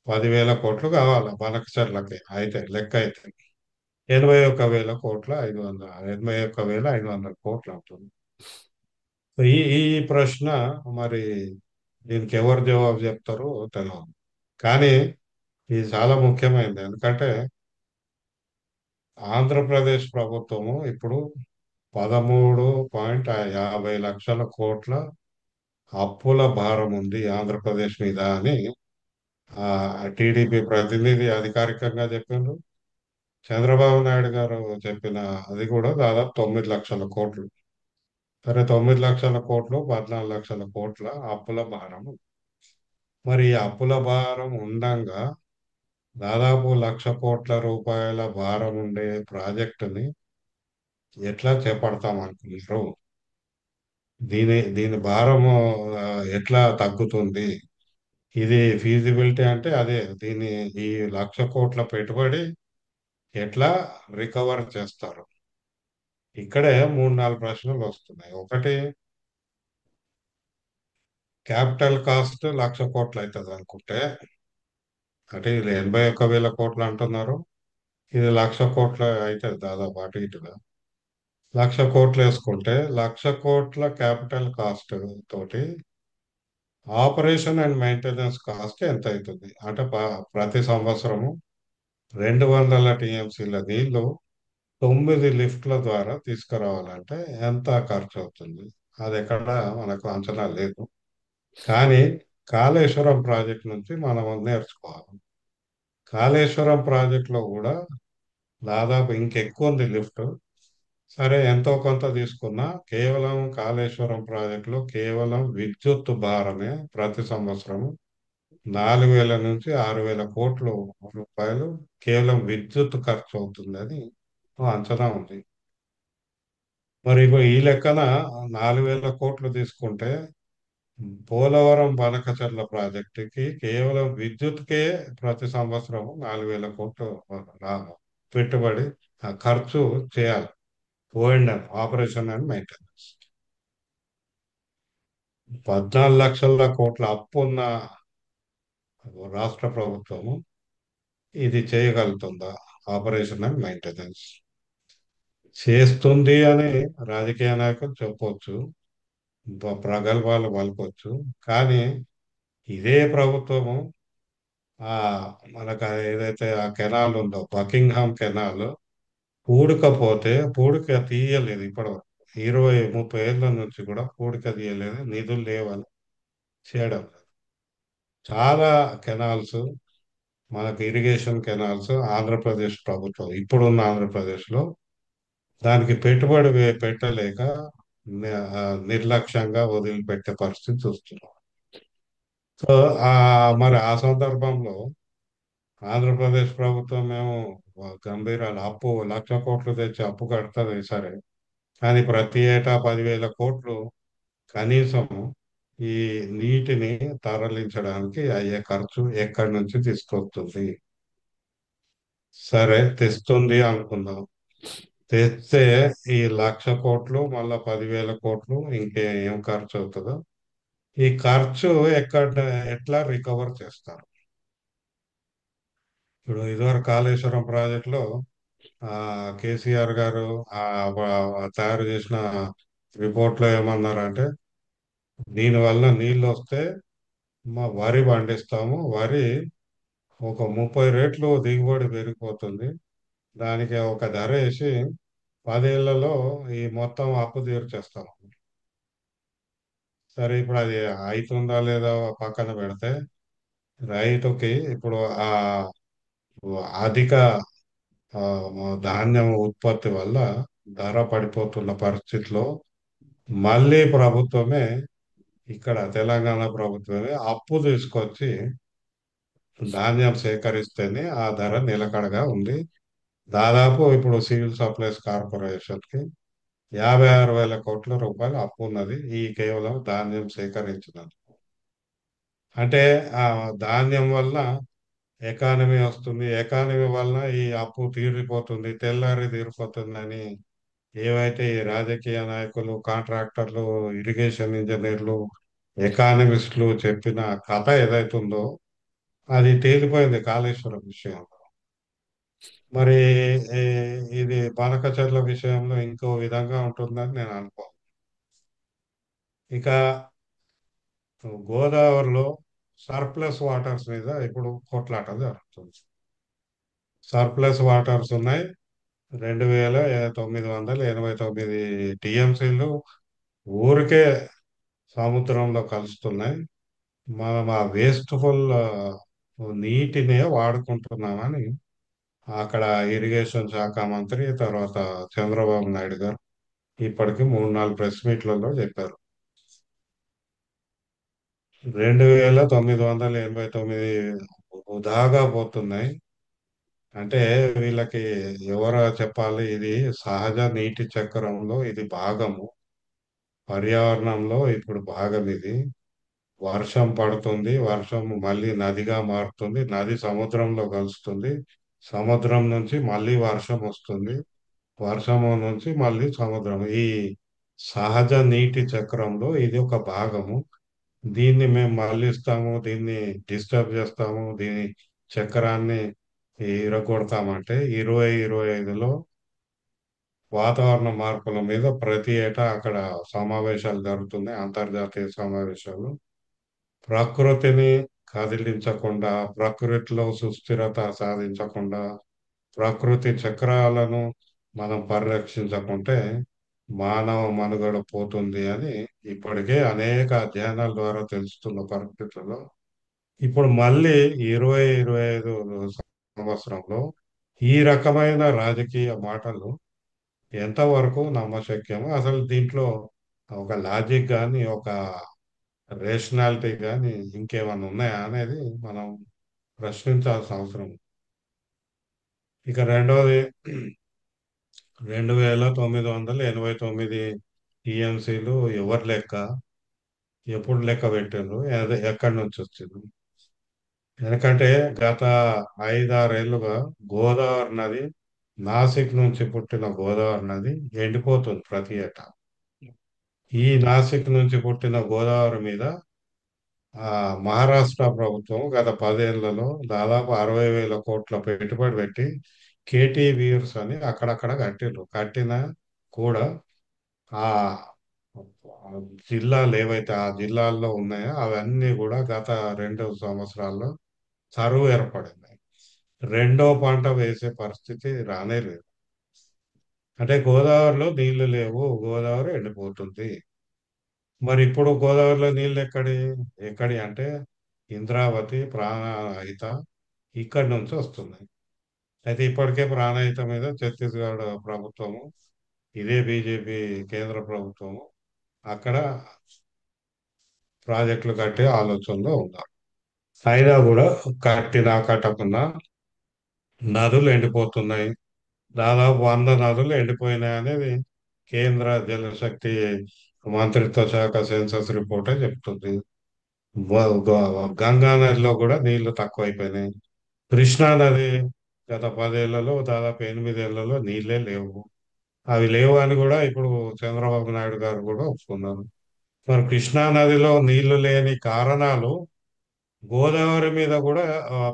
10,000 కోట్లు కావాలి బనకచర్లకి. అయితే లెక్క అయితే 81,500 అవుతుంది. ఈ ఈ ప్రశ్న మరి దీనికి ఎవరు జవాబు చెప్తారో తెలియదు. కానీ ఇది చాలా ముఖ్యమైనది. ఎందుకంటే ఆంధ్రప్రదేశ్ ప్రభుత్వము ఇప్పుడు 13,50 లక్షల కోట్ల అప్పుల భారం ఉంది ఆంధ్రప్రదేశ్ మీద అని ఆ టీడీపీ ప్రతినిధి అధికారికంగా చెప్పిండ్రు. చంద్రబాబు నాయుడు గారు చెప్పిన అది కూడా దాదాపు 9 లక్షల కోట్లు. సరే, 9 లక్షల కోట్లు 14 లక్షల కోట్ల అప్పుల భారం. మరి ఈ అప్పుల భారం ఉండంగా దాదాపు 1,00,00 కోట్ల రూపాయల భారం ఉండే ప్రాజెక్టుని ఎట్లా చేపడతాం అనుకున్నారు? దీని భారము ఆ, ఎట్లా తగ్గుతుంది? ఇది ఫీజిబిలిటీ అంటే అదే. ఈ 1,00,00 కోట్ల పెట్టుబడి ఎట్లా రికవర్ చేస్తారు? ఇక్కడే 3 4 ప్రశ్నలు వస్తున్నాయి. ఒకటి, క్యాపిటల్ కాస్ట్ 1,00,00 కోట్లు అవుతుంది అనుకుంటే, అంటే ఇది 81,000 కోట్లు అంటున్నారు, ఇది 1,00,00 కోట్లు అవుతుంది దాదాపు అటు ఇటుగా. 1,00,00 కోట్లు వేసుకుంటే 1,00,00 కోట్ల క్యాపిటల్ కాస్ట్ తోటి ఆపరేషన్ అండ్ మెయింటెనెన్స్ కాస్ట్ ఎంత అవుతుంది? అంటే ప్రతి సంవత్సరము 200 టీఎంసీల నీళ్లు 9 లిఫ్ట్ల ద్వారా తీసుకురావాలంటే ఎంత ఖర్చు అవుతుంది? అది ఎక్కడ మనకు అంచనా లేదు. కానీ కాళేశ్వరం ప్రాజెక్ట్ నుంచి మనం నేర్చుకోవాలి. కాళేశ్వరం ప్రాజెక్టులో కూడా దాదాపు ఇంకెక్కువ ఉంది లిఫ్ట్. సరే, ఎంతో కొంత తీసుకున్నా కేవలం కాళేశ్వరం ప్రాజెక్టులో కేవలం విద్యుత్ భారమే ప్రతి సంవత్సరం 4,000 నుంచి 6,000 కోట్లు రూపాయలు కేవలం విద్యుత్ ఖర్చు అవుతుందని ఓ అంచనా ఉంది. మరి ఇప్పుడు ఈ లెక్కన 4,000 కోట్లు తీసుకుంటే పోలవరం బనకచర్ల ప్రాజెక్టుకి కేవలం విద్యుత్కే ప్రతి సంవత్సరం 4,000 కోట్లు లా- పెట్టుబడి ఖర్చు చేయాలి. ఓఎండ్ఎం, ఆపరేషన్ అండ్ మెయింటెనెన్స్. 14 లక్షల కోట్ల అప్పు ఉన్న రాష్ట్ర ప్రభుత్వము ఇది చేయగలుగుతుందా? ఆపరేషన్ అండ్ మెయింటెనెన్స్ చేస్తుంది అని రాజకీయ నాయకులు చెప్పొచ్చు, ప్రగల్భాలు పలకొచ్చు. కానీ ఇదే ప్రభుత్వము ఆ మనకు ఏదైతే ఆ కెనాల్ ఉందో బకింగ్హామ్ కెనాల్ పూడకపోతే పూడిక తీయలేదు ఇప్పటివరకు. 20-30 ఏళ్ళ నుంచి కూడా పూడిక తీయలేదు, నిధులు లేవని చేయడం లేదు. చాలా కెనాల్స్, మనకు ఇరిగేషన్ కెనాల్స్ ఆంధ్రప్రదేశ్ ప్రభుత్వం ఇప్పుడున్న ఆంధ్రప్రదేశ్లో దానికి పెట్టుబడి పెట్టలేక నిర్లక్ష్యంగా వదిలిపెట్టే పరిస్థితి చూస్తున్నాం. సో ఆ మరి ఆ సందర్భంలో ఆంధ్రప్రదేశ్ ప్రభుత్వం మేము గంభీరాలు అప్పు 1,00,000 కోట్లు తెచ్చి అప్పు కడుతుంది సరే, కానీ ప్రతి ఏటా 10,000 కోట్లు కనీసం ఈ నీటిని తరలించడానికి అయ్యే ఖర్చు ఎక్కడి నుంచి తీసుకొస్తుంది? సరే తెస్తుంది అనుకుందాం. తెస్తే ఈ 1,00,000 కోట్లు మళ్ళా 10,000 కోట్లు ఇంకేం ఖర్చు అవుతుందో, ఈ ఖర్చు ఎక్కడ, ఎట్లా రికవర్ చేస్తారు? ఇప్పుడు ఇదివరకు కాళేశ్వరం ప్రాజెక్టులో ఆ కేసీఆర్ గారు తయారు చేసిన రిపోర్ట్లో ఏమన్నారంటే, దీనివల్ల నీళ్ళు వస్తే మా వరి పండిస్తాము, వరి ఒక 30 రెట్లు దిగుబడి పెరిగిపోతుంది, దానికి ఒక ధర వేసి 10 ఏళ్లలో ఈ మొత్తం అప్పు తీర్చేస్తాం. సరే ఇప్పుడు అది అవుతుందా లేదా పక్కన పెడితే, రైతుకి ఇప్పుడు ఆ అధిక ఆ, ధాన్యం ఉత్పత్తి వల్ల ధర పడిపోతున్న పరిస్థితిలో మళ్ళీ ప్రభుత్వమే, ఇక్కడ తెలంగాణ ప్రభుత్వమే అప్పు తీసుకొచ్చి ధాన్యం సేకరిస్తేనే ఆ ధర నిలకడగా ఉంది. దాదాపు ఇప్పుడు సివిల్ సప్లైస్ కార్పొరేషన్కి 56,000 కోట్ల రూపాయలు అప్పు ఉన్నది, ఈ కేవలం ధాన్యం సేకరించినందుకు. అంటే ఆ ధాన్యం వల్ల ఎకానమీ వస్తుంది, ఎకానమీ వలన ఈ అప్పు తీరిపోతుంది, తెల్లారి తీరిపోతుందని ఏవైతే ఈ రాజకీయ నాయకులు, కాంట్రాక్టర్లు, ఇరిగేషన్ ఇంజనీర్లు, ఎకానమిస్టులు చెప్పిన కథ ఏదైతుందో అది తేలిపోయింది కాళేశ్వరం విషయంలో. మరి ఈ ఇది బనకచర్ల విషయంలో ఇంకో విధంగా ఉంటుందని నేను అనుకో. ఇక గోదావరిలో సర్ప్లస్ వాటర్స్ మీద ఇప్పుడు కొట్లాట జరుగుతుంది. సర్ప్లస్ వాటర్స్ ఉన్నాయి, 2,989 టీఎంసీలు ఊరికే సముద్రంలో కలుస్తున్నాయి. మనం ఆ వేస్ట్ఫుల్ నీటినే వాడుకుంటున్నామని అక్కడ ఇరిగేషన్ శాఖ మంత్రి తర్వాత చంద్రబాబు నాయుడు గారు ఇప్పటికి 3-4 ప్రెస్ మీట్లలో చెప్పారు. 2,989 వృధాగా పోతున్నాయి. అంటే వీళ్ళకి ఎవరు చెప్పాలి? ఇది సహజ నీటి చక్రంలో ఇది భాగము, పర్యావరణంలో ఇప్పుడు భాగం ఇది. వర్షం పడుతుంది, వర్షం మళ్ళీ నదిగా మారుతుంది, నది సముద్రంలో కలుస్తుంది, సముద్రం నుంచి మళ్ళీ వర్షం వస్తుంది, వర్షము నుంచి మళ్ళీ సముద్రం. ఈ సహజ నీటి చక్రంలో ఇది ఒక భాగము. దీన్ని మేము మళ్ళిస్తాము, దీన్ని డిస్టర్బ్ చేస్తాము, దీని చక్రాన్ని ఇరగొడతామంటే 2025లో వాతావరణ మార్పుల మీద ప్రతి ఏటా అక్కడ సమావేశాలు జరుగుతున్నాయి, అంతర్జాతీయ సమావేశాలు. ప్రకృతిని కదిలించకుండా, ప్రకృతిలో సుస్థిరత సాధించకుండా, ప్రకృతి చక్రాలను మనం పరిరక్షించకుంటే మానవ మనుగడ పోతుంది అని ఇప్పటికే అనేక అధ్యయనాల ద్వారా తెలుస్తున్న పరిస్థితుల్లో ఇప్పుడు మళ్ళీ 2025 సంవత్సరంలో ఈ రకమైన రాజకీయ మాటలు ఎంతవరకు నమ్మశక్యమో, అసలు దీంట్లో ఒక లాజిక్ కానీ ఒక రేషనాలిటీ కానీ ఇంకేమైనా ఉన్నాయా అనేది మనం ప్రశ్నించాల్సిన అవసరం ఉంది. ఇక రెండవది, 2,989 టీఎంసీలు ఎవరు లెక్క, ఎప్పుడు లెక్క పెట్టిండ్రు, ఎక్కడి నుంచి వచ్చింది? ఎందుకంటే గత 5-6 ఏళ్లుగా గోదావరి నది, నాసిక్ నుంచి పుట్టిన గోదావరి నది ఎండిపోతుంది ప్రతి ఏటా. ఈ నాసిక్ నుంచి పుట్టిన గోదావరి మీద ఆ మహారాష్ట్ర ప్రభుత్వం గత 10 ఏళ్లలో దాదాపు 60,000 కోట్ల పెట్టుబడి పెట్టి కేటీవీర్స్ అని అక్కడక్కడ కట్టిండ్రు. కట్టినా కూడా ఆ జిల్లాలు ఏవైతే ఆ జిల్లాల్లో ఉన్నాయో అవన్నీ కూడా గత 2 సంవత్సరాల్లో కరువు ఏర్పడింది. రెండో పంట వేసే పరిస్థితి రానే లేదు. అంటే గోదావరిలో నీళ్లు లేవు, గోదావరి ఎండిపోతుంది. మరి ఇప్పుడు గోదావరిలో నీళ్ళు ఎక్కడి అంటే ఇంద్రావతి, ప్రాణహిత ఇక్కడి నుంచి వస్తున్నాయి. అయితే ఇప్పటికే ప్రాణహిత మీద ఛత్తీస్గఢ్ ప్రభుత్వము, ఇదే బీజేపీ కేంద్ర ప్రభుత్వము అక్కడ ప్రాజెక్టులు కట్టే ఆలోచనలో ఉన్నారు. అయినా కూడా కట్టినా కట్టకున్నా నదులు ఎండిపోతున్నాయి. దాదాపు 100 నదులు ఎండిపోయినాయి అనేది కేంద్ర జలశక్తి మంత్రిత్వ శాఖ సెన్సస్ రిపోర్టే చెప్తుంది. గంగా నదిలో కూడా నీళ్లు తక్కువైపోయినాయి. కృష్ణా నది గత 10 ఏళ్లలో, దాదాపు 8 ఏళ్లలో నీళ్ళే లేవు. అవి లేవు అని కూడా ఇప్పుడు చంద్రబాబు నాయుడు గారు కూడా ఒప్పుకున్నారు. మరి కృష్ణా నదిలో నీళ్లు లేని కారణాలు గోదావరి మీద కూడా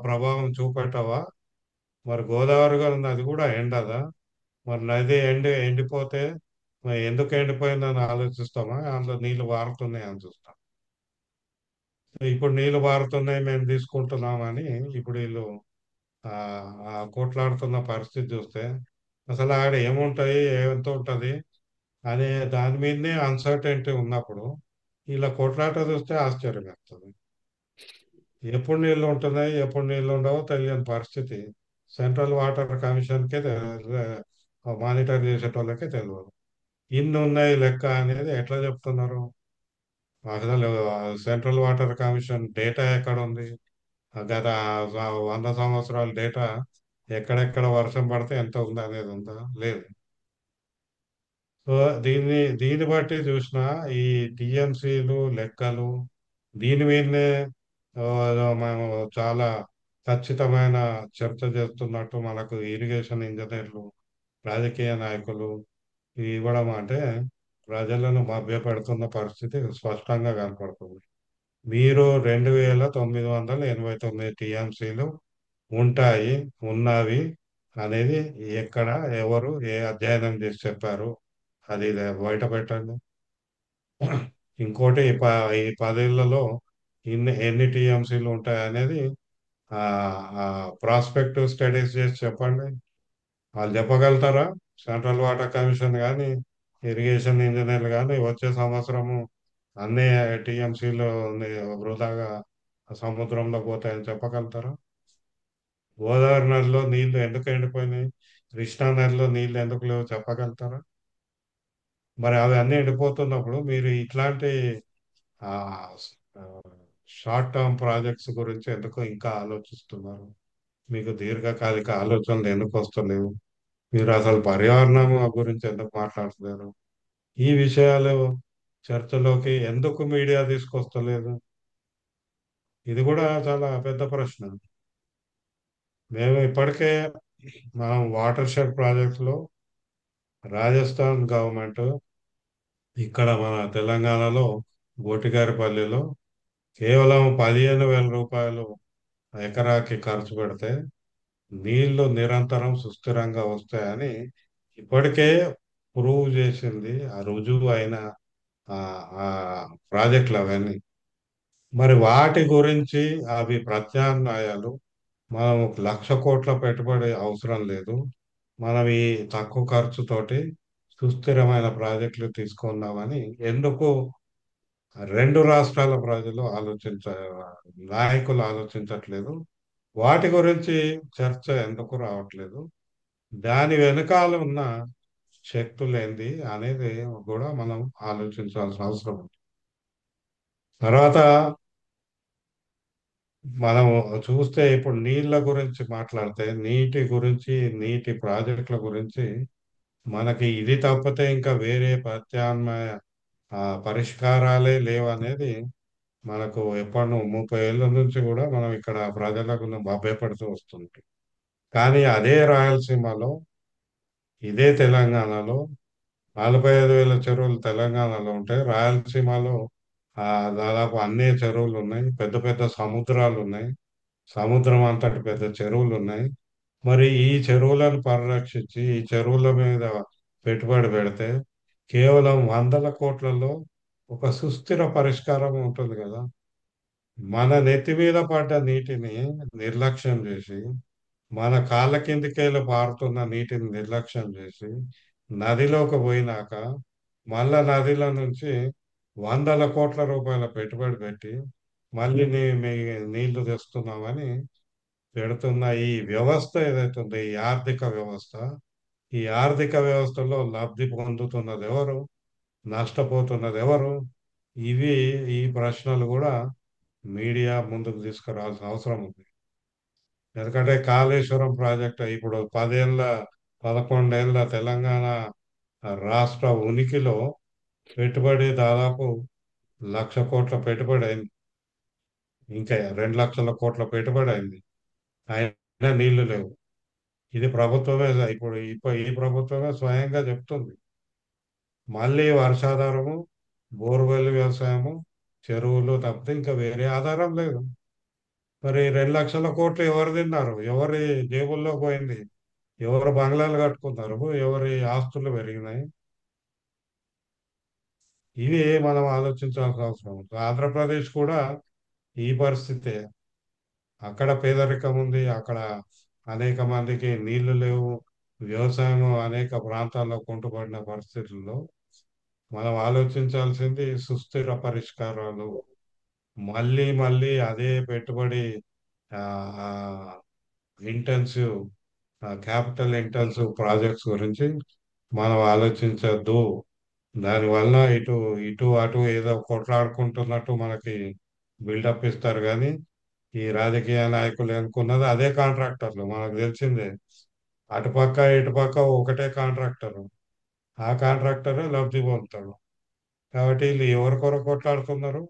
ప్రభావం చూపెట్టవా? మరి గోదావరి గారి నది కూడా ఎండదా? మరి నది ఎండిపోతే మరి ఎందుకు ఎండిపోయిందని ఆలోచిస్తామా? అందులో నీళ్లు పారుతున్నాయి అని చూస్తాం. ఇప్పుడు నీళ్లు పారుతున్నాయి మేము తీసుకుంటున్నామని ఇప్పుడు వీళ్ళు ఆ కొట్లాడుతున్న పరిస్థితి చూస్తే అసలు ఆడ ఏముంటాయి, ఎంత ఉంటది అనే దాని మీదనే అన్సర్టెంటీ ఉన్నప్పుడు ఇలా కొట్లాట చూస్తే ఆశ్చర్యం వేస్తుంది. ఎప్పుడు నీళ్లు ఉంటున్నాయి, ఎప్పుడు నీళ్లు ఉండవో తెలియని పరిస్థితి సెంట్రల్ వాటర్ కమిషన్కే మానిటర్ చేసేటోళ్ళకే తెలియదు. ఇన్ని ఉన్నాయి లెక్క అనేది ఎట్లా చెప్తున్నారు? అసలు సెంట్రల్ వాటర్ కమిషన్ డేటా ఎక్కడ ఉంది? గత 100 సంవత్సరాల డేటా ఎక్కడెక్కడ వర్షం పడితే ఎంత ఉంది అనేది ఉందా? లేదు. సో దీన్ని బట్టి చూసినా ఈ టిఎంసీలు లెక్కలు దీని మీదనే మేము చాలా ఖచ్చితమైన చర్చ చేస్తున్నట్టు మనకు ఇరిగేషన్ ఇంజనీర్లు, రాజకీయ నాయకులు ఇవ్వడం అంటే ప్రజలను మభ్యపెడుతున్న పరిస్థితి స్పష్టంగా కనపడుతుంది. మీరు 2989 టీఎంసీలు ఉంటాయి, ఉన్నవి అనేది ఎక్కడ, ఎవరు, ఏ అధ్యయనం చేసి చెప్పారు? అది బయట పెట్టండి. ఇంకోటి ఈ 10 ఏళ్లలో ఎన్ని టీఎంసీలు ఉంటాయి అనేది ఆ ప్రాస్పెక్టివ్ స్టడీస్ చేసి చెప్పండి. వాళ్ళు చెప్పగలుగుతారా? సెంట్రల్ వాటర్ కమిషన్ కానీ, ఇరిగేషన్ ఇంజనీర్లు కానీ వచ్చే సంవత్సరము అన్ని టీఎంసీలు వృధాగా సముద్రంలో పోతాయని చెప్పగలుగుతారా? గోదావరి నదిలో నీళ్లు ఎందుకు ఎండిపోయినాయి, కృష్ణా నదిలో నీళ్లు ఎందుకు లేవు చెప్పగలుగుతారా? మరి అవి అన్నీ ఎండిపోతున్నప్పుడు మీరు ఇట్లాంటి షార్ట్ టర్మ్ ప్రాజెక్ట్స్ గురించి ఎందుకు ఇంకా ఆలోచిస్తున్నారు? మీకు దీర్ఘకాలిక ఆలోచనలు ఎందుకు వస్తలేవు? మీరు అసలు పర్యావరణం గురించి ఎందుకు మాట్లాడలేరు? ఈ విషయాలు చర్చలోకి ఎందుకు మీడియా తీసుకొస్తలేదు? ఇది కూడా చాలా పెద్ద ప్రశ్న. మేము ఇప్పటికే మనం వాటర్ షెడ్ ప్రాజెక్టులో రాజస్థాన్ గవర్నమెంట్ ఇక్కడ మన తెలంగాణలో గోటిగారిపల్లిలో కేవలం 15,000 రూపాయలు ఎకరాకి ఖర్చు పెడితే నీళ్లు నిరంతరం సుస్థిరంగా వస్తాయని ఇప్పటికే ప్రూవ్ చేసింది, ఆ రుజువు అయిన ఆ ఆ ప్రాజెక్టులు అవన్నీ. మరి వాటి గురించి అవి ప్రత్యామ్నాయాలు, మనం 1,00,000 కోట్ల పెట్టుబడి అవసరం లేదు, మనం ఈ తక్కువ ఖర్చుతోటి సుస్థిరమైన ప్రాజెక్టులు తీసుకున్నామని ఎందుకు రెండు రాష్ట్రాల ప్రజలు నాయకులు ఆలోచించట్లేదు? వాటి గురించి చర్చ ఎందుకు రావట్లేదు? దాని వెనకాల ఉన్న శక్తులు ఏంది అనేది కూడా మనం ఆలోచించాల్సిన అవసరం ఉంది. తర్వాత మనం చూస్తే ఇప్పుడు నీళ్ళ గురించి మాట్లాడితే నీటి గురించి, నీటి ప్రాజెక్టుల గురించి మనకి ఇది తప్పితే ఇంకా వేరే ప్రత్యామ్నాయ పరిష్కారాలే లేవనేది మనకు ఎప్పటి 30 ఏళ్ళ నుంచి కూడా మనం ఇక్కడ ప్రజలకు భయపడుతూ వస్తుంది. కానీ అదే రాయలసీమలో, ఇదే తెలంగాణలో 45,000 చెరువులు తెలంగాణలో ఉంటే రాయలసీమలో ఆ దాదాపు అన్ని చెరువులు ఉన్నాయి, పెద్ద పెద్ద సముద్రాలు ఉన్నాయి, సముద్రం అంతటి పెద్ద చెరువులు ఉన్నాయి. మరి ఈ చెరువులను పరిరక్షించి ఈ చెరువుల మీద పెట్టుబడి పెడితే కేవలం 100 కోట్లలో ఒక సుస్థిర పరిష్కారం ఉంటుంది కదా. మన నెత్తి మీద పడ్డ నీటిని నిర్లక్ష్యం చేసి, మన కాళ్ళ కిందికేళ్ళ పారుతున్న నీటిని నిర్లక్ష్యం చేసి నదిలోకి పోయినాక మళ్ళా నదిలో నుంచి వందల కోట్ల రూపాయల పెట్టుబడి పెట్టి మళ్ళీ నీళ్లు తెస్తున్నామని పెడుతున్న ఈ వ్యవస్థ ఏదైతే ఉందో ఈ ఆర్థిక వ్యవస్థ, ఈ ఆర్థిక వ్యవస్థలో లబ్ధి పొందుతున్నది ఎవరు, నష్టపోతున్నది ఎవరు? ఇవి ఈ ప్రశ్నలు కూడా మీడియా ముందుకు తీసుకురావాల్సిన అవసరం ఉంది. ఎందుకంటే కాళేశ్వరం ప్రాజెక్టు ఇప్పుడు 11 ఏళ్ళ తెలంగాణ రాష్ట్ర ఉనికిలో పెట్టుబడి దాదాపు 1,00,000 కోట్ల పెట్టుబడి అయింది. ఇంకా 2 లక్షల కోట్ల పెట్టుబడి అయింది. అయినా నీళ్లు లేవు. ఇది ప్రభుత్వమే ఇప్పుడు ఈ ప్రభుత్వమే స్వయంగా చెప్తుంది. మళ్ళీ వర్షాధారము, బోర్వెల్ వ్యవసాయము, చెరువులు తప్పితే ఇంకా వేరే ఆధారం లేదు. మరి 2 లక్షల కోట్లు ఎవరు తిన్నారు? ఎవరి జేబుల్లో పోయింది? ఎవరు బంగ్లాలు కట్టుకున్నారు? ఎవరి ఆస్తులు పెరిగినాయి? ఇవి మనం ఆలోచించాల్సిన అవసరం ఉంది. ఆంధ్రప్రదేశ్ కూడా ఈ పరిస్థితే. అక్కడ పేదరికం ఉంది, అక్కడ అనేక మందికి నీళ్లు లేవు, వ్యవసాయం అనేక ప్రాంతాల్లో కుంటుపడిన పరిస్థితుల్లో మనం ఆలోచించాల్సింది సుస్థిర పరిష్కారాలు. మళ్ళీ మళ్ళీ అదే పెట్టుబడి, ఇంటెన్సివ్ క్యాపిటల్ ఇంటెన్సివ్ ప్రాజెక్ట్స్ గురించి మనం ఆలోచించద్దు. దానివల్ల ఇటు ఇటు అటు ఏదో కొట్లాడుకుంటున్నట్టు మనకి బిల్డప్ ఇస్తారు కానీ ఈ రాజకీయ నాయకులు అనుకున్నది అదే కాంట్రాక్టర్లు మనకు తెలిసిందే. అటుపక్క ఇటుపక్క ఒకటే కాంట్రాక్టర్, ఆ కాంట్రాక్టరే లబ్ధి పొందుతాడు. కాబట్టి వీళ్ళు ఎవరి కొరకు కొట్లాడుతున్నారు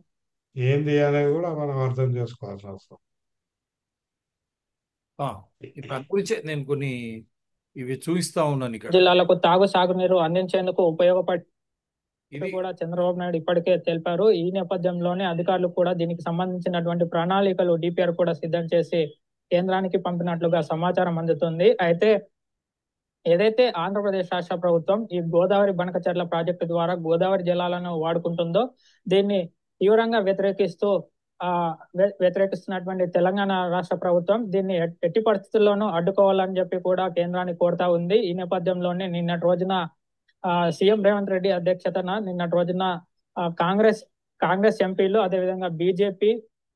ఏంది అనేది కూడా మనం అర్థం చేసుకోవాల్సిన అవసరం. ఆ, ఇప్పుడు అందు గురించే నేను కొన్ని ఇవి చూపిస్తా ఉన్నాను ఇక్కడ. జిల్లాలకు సాగునీరు అందించేందుకు ఉపయోగపడి ఇది కూడా చంద్రబాబు నాయుడు ఇప్పటికే తెలిపారు. ఈ నేపథ్యంలోనే అధికారులు కూడా దీనికి సంబంధించినటువంటి ప్రణాళికలు డిపిఆర్ కూడా సిద్ధం చేసి కేంద్రానికి పంపినట్లుగా సమాచారం అందుతుంది. అయితే ఏదైతే ఆంధ్రప్రదేశ్ రాష్ట్ర ప్రభుత్వం ఈ గోదావరి బనకచెర్ల ప్రాజెక్టు ద్వారా గోదావరి జలాలను వాడుకుంటుందో దీన్ని తీవ్రంగా వ్యతిరేకిస్తున్నటువంటి తెలంగాణ రాష్ట్ర ప్రభుత్వం దీన్ని ఎట్టి పరిస్థితుల్లోనూ అడ్డుకోవాలని చెప్పి కూడా కేంద్రాన్ని కోరుతా ఉంది. ఈ నేపథ్యంలోనే నిన్నటి రోజున సీఎం రేవంత్ రెడ్డి అధ్యక్షతన నిన్నటి రోజున కాంగ్రెస్ ఎంపీలు అదేవిధంగా బీజేపీ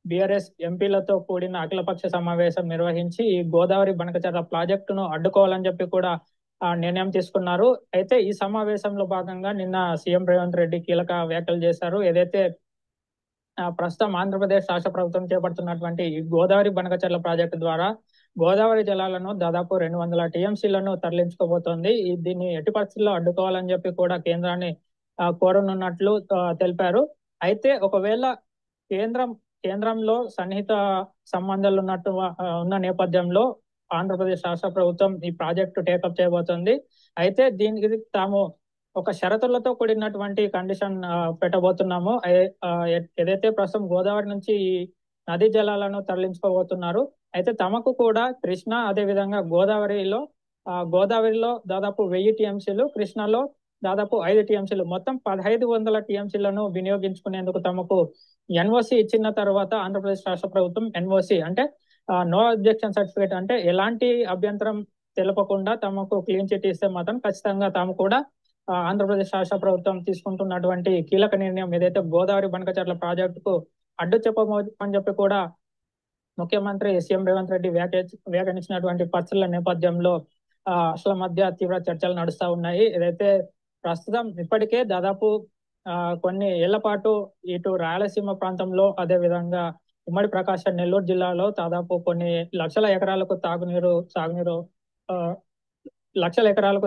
బీఆర్ఎస్ ఎంపీలతో కూడిన అఖిలపక్ష సమావేశం నిర్వహించి ఈ గోదావరి బనకచెర్ల ప్రాజెక్టును అడ్డుకోవాలని చెప్పి కూడా నిర్ణయం తీసుకున్నారు. అయితే ఈ సమావేశంలో భాగంగా నిన్న సీఎం రేవంత్ రెడ్డి కీలక వ్యాఖ్యలు చేశారు. ఏదైతే ప్రస్తుతం ఆంధ్రప్రదేశ్ రాష్ట్ర ప్రభుత్వం చేపడుతున్నటువంటి ఈ గోదావరి బనకచెర్ల ప్రాజెక్టు ద్వారా గోదావరి జలాలను దాదాపు 200 టీఎంసీలను తరలించుకోబోతోంది. దీన్ని ఎట్టి పరిస్థితుల్లో అడ్డుకోవాలని చెప్పి కూడా కేంద్రాన్ని కోరనున్నట్లు తెలిపారు. అయితే ఒకవేళ కేంద్రంలో సన్నిహిత సంబంధాలు ఉన్న నేపథ్యంలో ఆంధ్రప్రదేశ్ రాష్ట్ర ప్రభుత్వం ఈ ప్రాజెక్టు టేకప్ చేయబోతోంది. అయితే దీనికి తాము ఒక షరతులతో కూడినటువంటి కండిషన్ పెట్టబోతున్నాము. ఏదైతే ప్రస్తుతం గోదావరి నుంచి ఈ నదీ జలాలను తరలించుకోబోతున్నారు. అయితే తమకు కూడా కృష్ణ అదే విధంగా గోదావరిలో దాదాపు 1000 టీఎంసీలు, కృష్ణలో దాదాపు 5 టీఎంసీలు, మొత్తం 1500 టీఎంసీలను వినియోగించుకునేందుకు తమకు ఎన్ఓసి ఇచ్చిన తర్వాత ఆంధ్రప్రదేశ్ రాష్ట్ర ప్రభుత్వం ఎన్ఓసి అంటే నో అబ్జెక్షన్ సర్టిఫికేట్ అంటే ఎలాంటి అభ్యంతరం తెలపకుండా తమకు క్లీన్ చిట్ ఇస్తే మాత్రం ఖచ్చితంగా తాము కూడా ఆంధ్రప్రదేశ్ రాష్ట్ర ప్రభుత్వం తీసుకుంటున్నటువంటి కీలక నిర్ణయం ఏదైతే గోదావరి బనకచెర్ల ప్రాజెక్టుకు అడ్డు చెప్పమని చెప్పి కూడా ముఖ్యమంత్రి సీఎం రేవంత్ రెడ్డి వ్యాఖ్యానించినటువంటి పరిస్థితుల నేపథ్యంలో అసలు మధ్య తీవ్ర చర్చలు నడుస్తా ఉన్నాయి. ఏదైతే ప్రస్తుతం ఇప్పటికే దాదాపు కొన్ని ఏళ్ల పాటు ఇటు రాయలసీమ ప్రాంతంలో అదే విధంగా ఉమ్మడి ప్రకాశం నెల్లూరు జిల్లాలో దాదాపు కొన్ని లక్షల ఎకరాలకు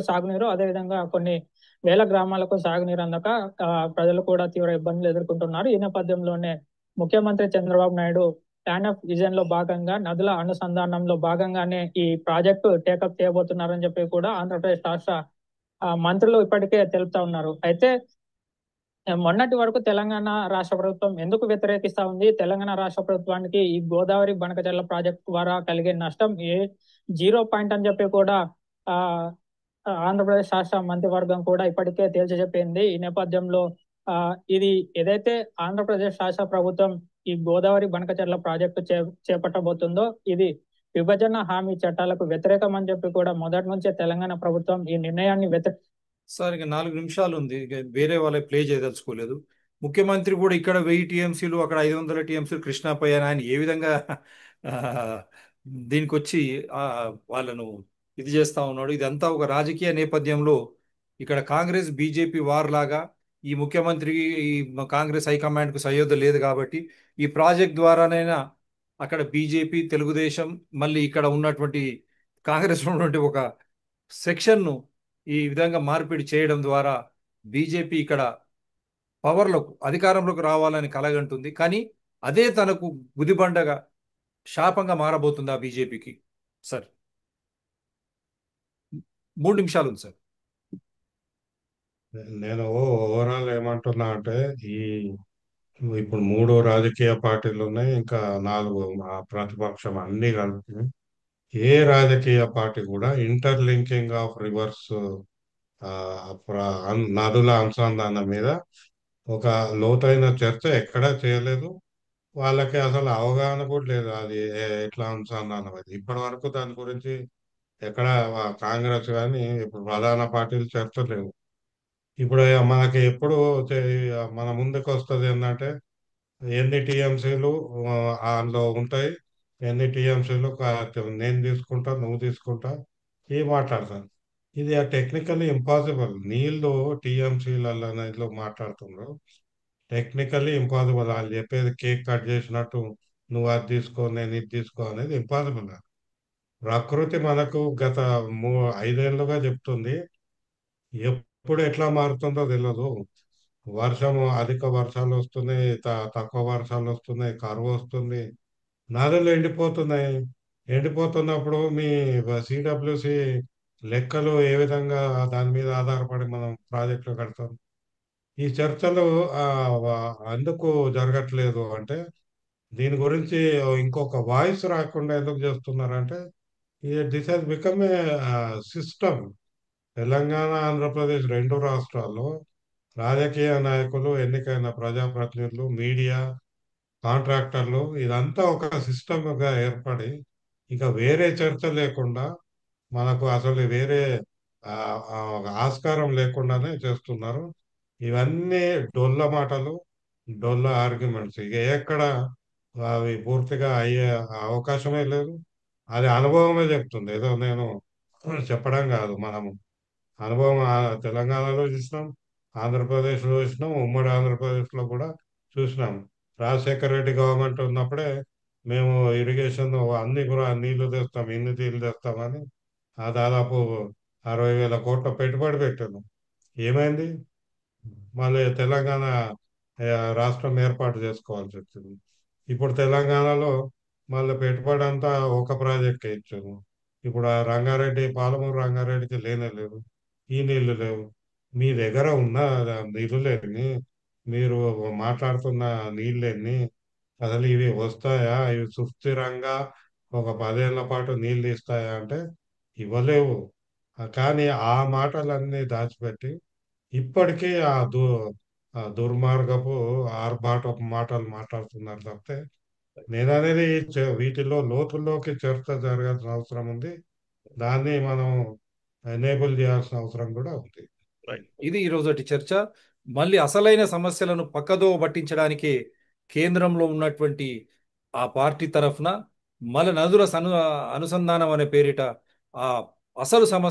సాగునీరు అదేవిధంగా కొన్ని వేల గ్రామాలకు సాగునీరు అందక ప్రజలు కూడా తీవ్ర ఇబ్బందులు ఎదుర్కొంటున్నారు. ఈ నేపథ్యంలోనే ముఖ్యమంత్రి Chandrababu Naidu plan of vision లో భాగంగా నదుల అనుసంధానంలో భాగంగానే ఈ ప్రాజెక్టు టేకప్ చేయబోతున్నారని చెప్పి కూడా ఆంధ్రప్రదేశ్ రాష్ట్ర మంత్రులు ఇప్పటికే తెలుపుతా ఉన్నారు. అయితే మొన్నటి వరకు తెలంగాణ రాష్ట్ర ప్రభుత్వం ఎందుకు వ్యతిరేకిస్తా ఉంది? తెలంగాణ రాష్ట్ర ప్రభుత్వానికి ఈ గోదావరి బనకచెర్ల ప్రాజెక్టు ద్వారా కలిగే నష్టం 0 పాయింట్ అని చెప్పి కూడా ఆంధ్రప్రదేశ్ రాష్ట్ర మంత్రివర్గం కూడా ఇప్పటికే తేల్చి చెప్పింది. ఈ నేపథ్యంలో ఇది ఏదైతే ఆంధ్రప్రదేశ్ రాష్ట్ర ప్రభుత్వం ఈ గోదావరి బనకచెర్ల ప్రాజెక్టు చేపట్టబోతుందో ఇది విభజన హామీ చట్టాలకు వ్యతిరేకం అని చెప్పి కూడా మొదటి నుంచే తెలంగాణ ప్రభుత్వం ఈ నిర్ణయాన్ని సార్ ఇక 4 నిమిషాలు ఉంది, ఇక వేరే వాళ్ళే ప్లే చేయదలుచుకోలేదు. ముఖ్యమంత్రి కూడా ఇక్కడ 1000 టీఎంసీలు, అక్కడ 500 టీఎంసీలు కృష్ణాపై అని ఆయన ఏ విధంగా ఆ, దీనికి వచ్చి ఆ, వాళ్ళను ఇది చేస్తా ఉన్నాడు. ఇదంతా ఒక రాజకీయ నేపథ్యంలో ఇక్కడ కాంగ్రెస్ బీజేపీ వార్ లాగా, ఈ ముఖ్యమంత్రి ఈ కాంగ్రెస్ హైకమాండ్కు సయోధ్య లేదు కాబట్టి ఈ ప్రాజెక్ట్ ద్వారానైనా అక్కడ బీజేపీ తెలుగుదేశం మళ్ళీ ఇక్కడ ఉన్నటువంటి కాంగ్రెస్ ఉన్నటువంటి ఒక సెక్షన్ను ఈ విధంగా మార్పిడి చేయడం ద్వారా బీజేపీ ఇక్కడ పవర్లోకి అధికారంలోకి రావాలని కలగంటుంది. కానీ అదే తనకు గుదిబండగా శాపంగా మారబోతుంది ఆ బీజేపీకి. సార్ 3 నిమిషాలు ఉంది సార్. నేను ఓవరాల్ ఏమంటున్నా అంటే, ఈ ఇప్పుడు 3 రాజకీయ పార్టీలు ఉన్నాయి, ఇంకా 4 ప్రతిపక్షం అన్ని కలిపి ఏ రాజకీయ పార్టీ కూడా ఇంటర్లింకింగ్ ఆఫ్ రివర్స్ నదుల అనుసంధానం మీద ఒక లోతైన చర్చ ఎక్కడా చేయలేదు. వాళ్ళకి అసలు అవగాహన కూడా లేదు అది ఎట్లా అనుసంధానం అది. ఇప్పటి వరకు దాని గురించి ఎక్కడ కాంగ్రెస్ కానీ ఇప్పుడు ప్రధాన పార్టీలు చర్చ లేవు. ఇప్పుడు మనకి ఎప్పుడు మన ముందుకు వస్తుంది ఏంటంటే, ఎన్ని టీఎంసీలు అందులో ఉంటాయి, ఎన్ని టీఎంసీలు నేను తీసుకుంటా, నువ్వు తీసుకుంటా, ఇవి మాట్లాడతాను. ఇది టెక్నికల్లీ ఇంపాసిబుల్. నీళ్ళు టీఎంసీలలో మాట్లాడుతున్నారు. Technically impossible. వాళ్ళు చెప్పేది కేక్ కట్ చేసినట్టు నువ్వు అది తీసుకో, నేను ఇది తీసుకో అనేది ఇంపాసిబుల్. ప్రకృతి మనకు గత 5 ఏళ్లుగా చెప్తుంది. ఎప్పుడు ఎట్లా మారుతుందో తెలియదు. అధిక వర్షాలు వస్తున్నాయి, తక్కువ వర్షాలు వస్తున్నాయి, కరువు వస్తుంది, నదులు ఎండిపోతున్నాయి. ఎండిపోతున్నప్పుడు మీ సిడబ్ల్యూసి లెక్కలు ఏ విధంగా దాని మీద ఆధారపడి మనం ప్రాజెక్టులు కడతాం? ఈ చర్చలు ఎందుకు జరగట్లేదు అంటే, దీని గురించి ఇంకొక వాయిస్ రాకుండా ఎందుకు చేస్తున్నారంటే, this has become a system. Telangana, Andhra Pradesh 2 రాష్ట్రాల్లో రాజకీయ నాయకులు, ఎన్నికైన ప్రజాప్రతినిధులు, మీడియా, కాంట్రాక్టర్లు ఇదంతా ఒక సిస్టమ్గా ఏర్పడి ఇక వేరే చర్చ లేకుండా మనకు అసలు వేరే ఆ, ఆ, ఆస్కారం లేకుండానే చేస్తున్నారు. ఇవన్నీ డొల్ల మాటలు, డొల్ల ఆర్గ్యుమెంట్స్. ఇక ఎక్కడ అవి పూర్తిగా అయ్యే అవకాశమే లేదు. అది అనుభవమే చెప్తుంది. ఏదో నేను చెప్పడం కాదు, మనము అనుభవం తెలంగాణలో చూసినాం, ఆంధ్రప్రదేశ్లో చూసినాం, ఉమ్మడి ఆంధ్రప్రదేశ్లో కూడా చూసినాం. రాజశేఖర రెడ్డి గవర్నమెంట్ ఉన్నప్పుడే మేము ఇరిగేషన్ అన్ని కూడా నీళ్లు తెస్తాం, ఇన్ని నీళ్లు తెస్తామని దాదాపు 60,000 కోట్ల పెట్టుబడి పెట్టాను. ఏమైంది? మళ్ళీ తెలంగాణ రాష్ట్రం ఏర్పాటు చేసుకోవాల్సి వచ్చింది. ఇప్పుడు తెలంగాణలో మళ్ళీ పెట్టుబడి అంతా ఒక ప్రాజెక్ట్కే ఇచ్చాము. ఇప్పుడు ఆ పాలమూరు రంగారెడ్డికి లేనే లేదు, ఈ నీళ్లు లేవు. మీ దగ్గర ఉన్న నిధులేని, మీరు మాట్లాడుతున్న నీళ్ళెన్ని, అసలు ఇవి వస్తాయా, ఇవి సుస్థిరంగా ఒక 10 ఏళ్ల పాటు నీళ్ళు ఇస్తాయా అంటే ఇవ్వలేవు. కానీ ఆ మాటలన్నీ దాచిపెట్టి ఇప్పటికీ ఆ దుర్మార్గపు ఆర్భాటపు మాటలు మాట్లాడుతున్నారు తప్పితే, నేను అనేది వీటిలో లోతుల్లోకి చర్చ జరగాల్సిన అవసరం ఉంది. దాన్ని మనం ఎనేబుల్ చేయాల్సిన అవసరం కూడా ఉంది. ఇది ఈ రోజటి చర్చ. మళ్ళీ అసలైన సమస్యలను పక్కదో పట్టించడానికి కేంద్రంలో ఉన్నటువంటి ఆ పార్టీ తరఫున మల నదుల అనుసంధానం అనే పేరిట ఆ అసలు సమస్య